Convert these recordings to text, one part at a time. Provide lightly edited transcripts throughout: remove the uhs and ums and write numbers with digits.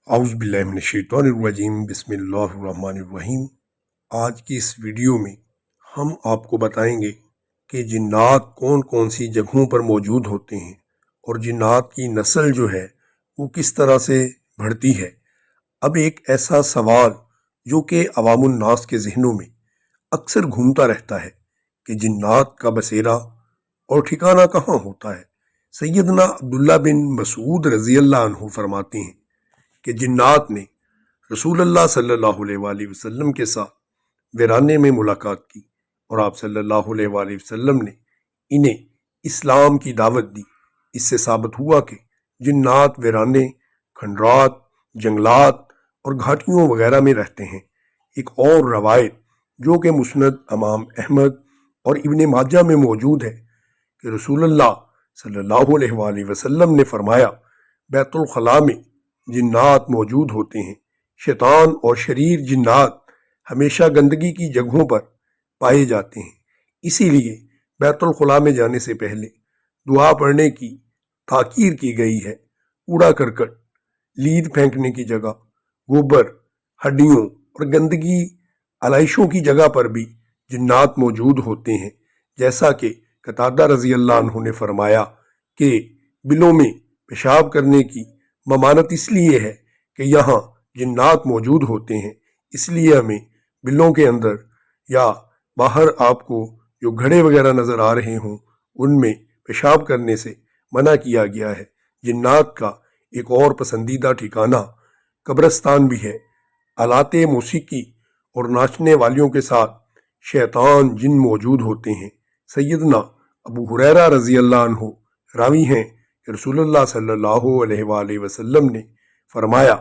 औज़ुबिल्लाहिमिनश्शैतानिर्रजीम बिस्मिल्लाहिर्रहमानिर्रहीम। आज की इस वीडियो में हम आपको बताएंगे कि जिन्नात कौन कौन सी जगहों पर मौजूद होते हैं और जिन्नात की नस्ल जो है वो किस तरह से बढ़ती है। अब एक ऐसा सवाल जो कि अवामुन नास के जहनों में अक्सर घूमता रहता है कि जिन्नात का बसेरा और ठिकाना कहाँ होता है। सैयदना अब्दुल्ला बिन मसूद रज़ी अल्लाह अन्हु फरमाते हैं कि जिन्नात ने रसूलुल्लाह सल्लल्लाहु अलैहि वसल्लम के साथ वीराने में मुलाकात की और आप सल्लल्लाहु अलैहि वसल्लम ने इन्हें इस्लाम की दावत दी। इससे साबित हुआ कि जिन्नात वीराने, खंडरात, जंगलात और घाटियों वगैरह में रहते हैं। एक और रवायत जो कि मुस्नद इमाम अहमद और इब्ने माजा में मौजूद है कि रसूलुल्लाह सल्लल्लाहु अलैहि वसल्लम ने फरमाया, बैतुल खला में जिन्नात मौजूद होते हैं। शैतान और शरीर जिन्नात हमेशा गंदगी की जगहों पर पाए जाते हैं, इसीलिए बैतुल खुला में जाने से पहले दुआ पढ़ने की ताकीर की गई है। कूड़ा करकट, लीद फेंकने की जगह, गोबर, हड्डियों और गंदगी आलाइशों की जगह पर भी जिन्नात मौजूद होते हैं। जैसा कि कतादा रज़ी अल्लाह अन्हु ने फरमाया कि बिलों में पेशाब करने की ममानत इसलिए है कि यहाँ जिन्नात मौजूद होते हैं, इसलिए हमें बिलों के अंदर या बाहर आपको जो घड़े वगैरह नज़र आ रहे हों उनमें पेशाब करने से मना किया गया है। जिन्नात का एक और पसंदीदा ठिकाना कब्रस्तान भी है। आलाते मौसीकी और नाचने वालियों के साथ शैतान जिन मौजूद होते हैं। सैयदना अबू हुरैरा रज़ी अल्लाह अन्हु रावी हैं कि रसूलुल्लाह सल्लल्लाहु अलैहि वसल्लम ने फरमाया,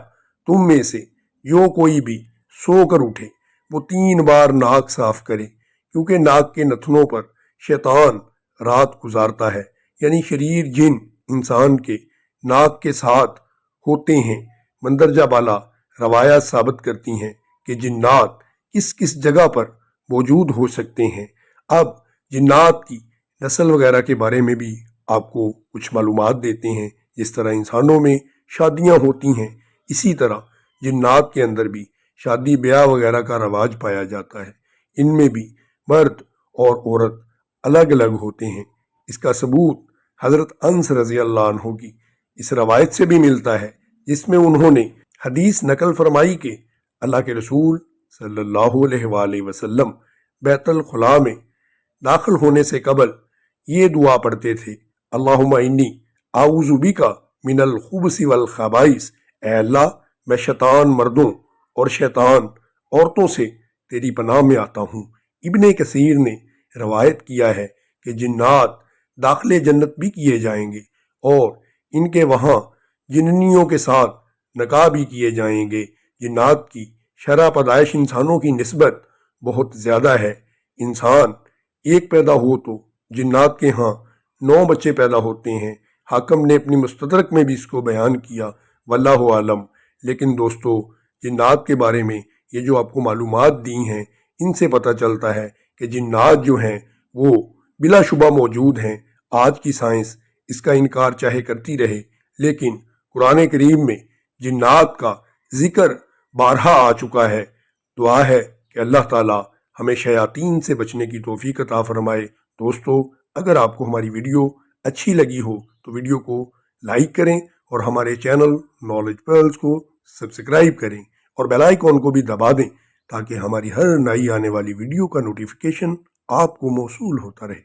तुम में से जो कोई भी सोकर उठे वो 3 बार नाक साफ करे, क्योंकि नाक के नथनों पर शैतान रात गुजारता है। यानी शरीर जिन इंसान के नाक के साथ होते हैं। मंदरजा बाला रवायत साबित करती हैं कि जिन्नात किस किस जगह पर मौजूद हो सकते हैं। अब जिन्नात की नस्ल वगैरह के बारे में भी आपको कुछ मालूमात देते हैं। जिस तरह इंसानों में शादियां होती हैं, इसी तरह जिन्नात के अंदर भी शादी ब्याह वगैरह का रवाज पाया जाता है। इनमें भी मर्द और औरत अलग अलग होते हैं। इसका सबूत हज़रत अनस रज़ी अल्लाह अन्हु की इस रवायत से भी मिलता है, जिसमें उन्होंने हदीस नकल फरमाई कि अल्लाह के रसूल सल्लल्लाहु अलैहि वसल्लम बैतुल खुला में दाखिल होने से कबल ये दुआ पढ़ते थे, अल्लाहुम्मा इन्नी आऊज़ु बिका मिनल खुबसी वल खबाइस। ऐ अल्लाह, मैं शैतान मर्दों और शैतान औरतों से तेरी पनाह में आता हूँ। इब्ने कसीर ने रवायत किया है कि जिन्नात दाखिले जन्नत भी किए जाएंगे और इनके वहाँ जिन्नियों के साथ नकाह भी किए जाएंगे। जिन्नात की शरह पैदाइश इंसानों की निस्बत बहुत ज़्यादा है। इंसान एक पैदा हो तो जिन्नात के यहाँ 9 बच्चे पैदा होते हैं। हाकिम ने अपनी मुस्तदरक में भी इसको बयान किया, वल्लाहु आलम। लेकिन दोस्तों, जिन्नात के बारे में ये जो आपको मालूमात दी हैं, इनसे पता चलता है कि जिन्नात जो हैं वो बिलाशुबा मौजूद हैं। आज की साइंस इसका इनकार चाहे करती रहे, लेकिन कुरान करीम में जिन्नात का जिक्र बारहा आ चुका है। दुआ है कि अल्लाह ताला हमें शयातीन से बचने की तौफीक अता फरमाए। दोस्तों, अगर आपको हमारी वीडियो अच्छी लगी हो तो वीडियो को लाइक करें और हमारे चैनल नॉलेज पर्ल्स को सब्सक्राइब करें और बेल आइकॉन को भी दबा दें, ताकि हमारी हर नई आने वाली वीडियो का नोटिफिकेशन आपको मौसूल होता रहे।